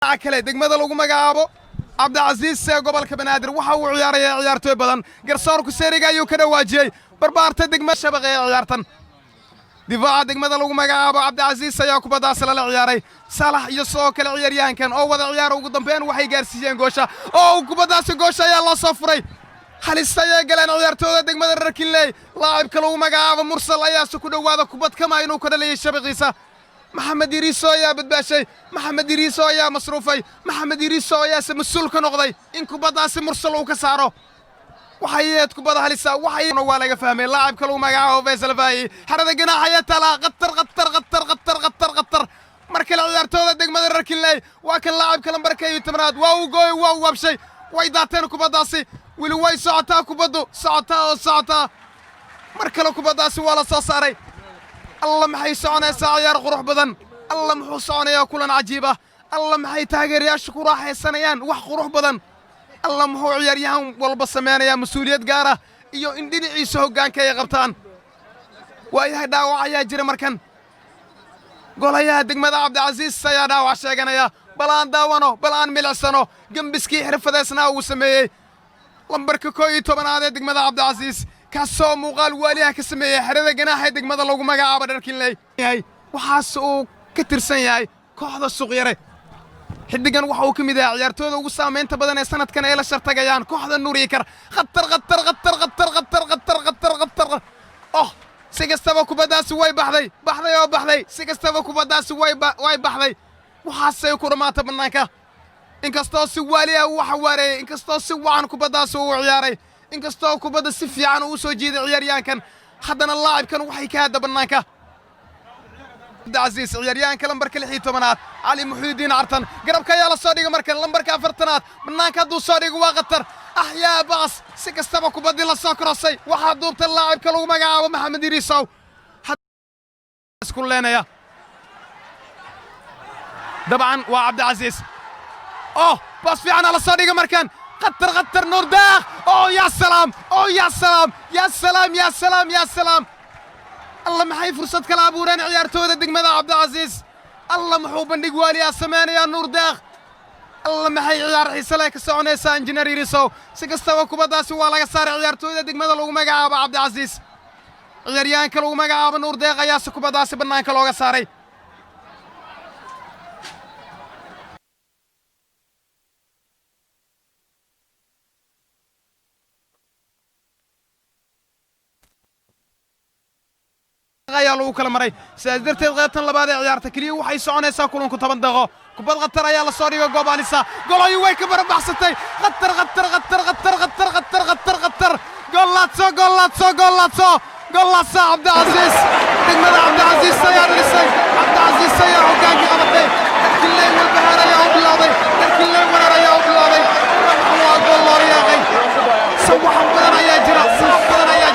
kale degmada lagu magacaabo Cabdicasiis gobolka Banaadir waxa uu ciyaaray ciyaartoy badan garsoorku seeriga ayuu ka dhawaajiyay barbaarta degmada Shabeelle ciyaartan difaaca degmada lagu magacaabo Cabdicasiis ayaa kubadaas la ciyaaray Salax iyo soo kale ciyaaryahankan oo wada ciyaar ugu dambeyn waxay gaarsiiyeen goosha oo kubadaas goosha ayaa la soo furay halistay galeen ciyaartooyda degmada Rakinley laacibka lagu magacaabo Mursal ayaa ku dhawaada kubad kama inuu ka dhaliyay shabaqiisa محمد إريسو يا بدباشي محمد إريسو يا مصروفي محمد إريسو يا مسؤول كنقضي إنكو بداس مرسل وكسارو وحيات كبدا هلسا وحي ولا فهمي لاعب كلو مقاعو فيصل فاي حرد جناح يتلا غطر مركل عيارتودا دغمد ركنلي واكن لاعب كلم بركاي تمراد واو جوي واو وبشي ويداتين كبداسي ويل واي ساعتا كبدو ساعتا مركل كبداسي ولا سو ساري الله محي سعونيسا عيار قروح بدن الله محو سعونيا كلن عجيبة الله محي تاغيرياش ku raaxaysanayaan wax qurux badan الله محو ciyaaryahan walba sameynaya mas'uuliyad gaar ah iyo in dhinaciisa hoggaanka ay qabtaan waayahay dhaawac ayaa jira markan golayaha degmada Cabdicasiis ayaa dhaawac sheeganaya balaan daawano balaan milicsano gambiskii xirfadeysna uu sameeyay lambarka 12 ee degmada Cabdicasiis كاسو مقال واليها كسمية حريدة جناح دegmada lagu magacaabo Rakinley yahay waxaas uu ka tirsan yahay kooxda suuqyare xidigan waxa uu kamid yahay ciyaartooyda ugu saameynta badan ee sanadkan ay la shartagayaan kooxda Nuurikar khatar oh si kastaba kubadaas way baxday si kastaba kubadaas way baxday waxaasay ku dhamaatay banaanka inkastoo si waaliya waxa waaray inkastoo si wacan kubadaas uu ciyaaray inkastoo kubada si fiican uu soo jeeday ciyaaryahankan haddana laacibkan waxay ka hada banaanka Cabdicasiis ciyaaryahanka lambarka 16aad Ali Muxiidiin Artan garabka ayaa la soo dhigay markan lambarka 4aad banaanka haduu soo dhigo waa qatar ahyaa baas si kastaba kubadii la soo korosay waxa duubta laacibka lagu magacaabo Maxamed Iriisow isku leenaya dabcan waa Cabdicasiis baas fiican la soo dhigay markan قطر نور داخ يا سلام يا سلام الله محي فرصة كلا أبورين عيارتودا دقمدا عبدالعزيز الله محو بندق والي يا سمان يا نور داخ الله محي عيار حيسلاك سعونيسا انجنير إريسو سيكستوا كوباداسي والا يسار عيارتودا دقمدا لو مقعاب عبدالعزيز عياريان كلو مقعاب نور داخ ياسو كوباداسي بنان كلو يساري ayaa lagu kala maray sidaas darteed qaybtan labaad ee ciyaarta kaliya waxay soconaysaa kulanku 10 daqiiqo kubad qatar ayaa la soo dhigay goobalisa gool ay way ka barbaxsatay qatar goolaatso Cabdicasiis degmada Cabdicasiis ayaa dhisay Cabdicasiis ayaa hoggaanka qabatay Rakinley walbahaar ayaa u bilaabay Rakinley warar ayaa u bilaabay waa gool loo yaaqay sawaxan badan ayaa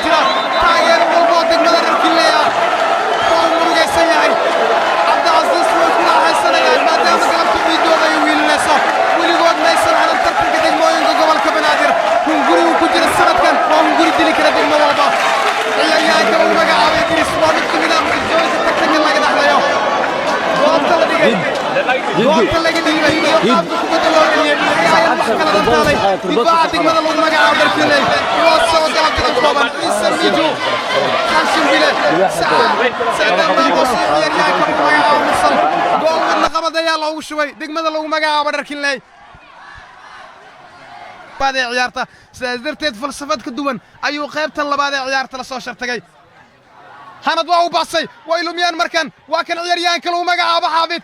jira taageer walbo degmada Rakinley Cabdicasiis way ku raaxaysanayaan maadaama galabta ciidooda ay wiilinayso weligood maysan hanan tartanka degmooyinka gobolka Banaadir hunguri uu ku jira sanadkan waa hunguri dili kara degmo walba ciyaaryahanka lagu magacaabay Idriis waa mid kamid ah mucjisooyinka tartanka laga dhaxlayo goobta la dhigay qaabka kubadda loo celiyay ayaa wax kala dhantaalay difaaca degmada lagu magacaabo Rakinley waa soo galabta ka kooban Ciise Mijo Hashim Bile Saadam Baabos ciyaaryahanka lagu magacaabo Mursal gool wadna qabad ayaa loogu shubay degmada lagu magacaabo Rakinley baad ciyaarta sidaas darteed falsafad ka duwan ayuu qaybtan labaad ee ciyaarta la soo shartagay hanad waa u baasay way lumiyaan markan waa kan ciyaaryahanka lagu magacaabo Xaafid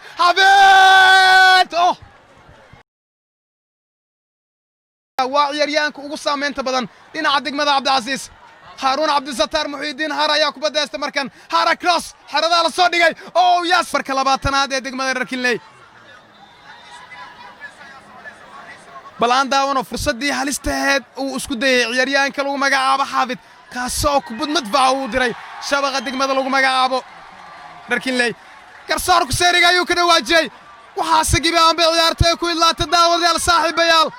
waa ciyaaryahanka ugu saameynta badan dhinaca degmada Cabdicasiis هارون عبد الستار محي الدين هارا يا كوبا مركان هارا كروس حردا لا سو دغاي ياس marka labaatanaad ee degmada Rakinley balaan daawano fursadii halisteed uu isku dayay ciyaaryahanka lagu magacaabo Xaafid kaasoo kubad madfac uu diray shabaqa degmada lagu magacaabo Rakinley garsoorku seeriga ayuu ka dhawaajiyay waxa sagiba aan ciyaartay ku ilaata daawadayaal saaxiibayaal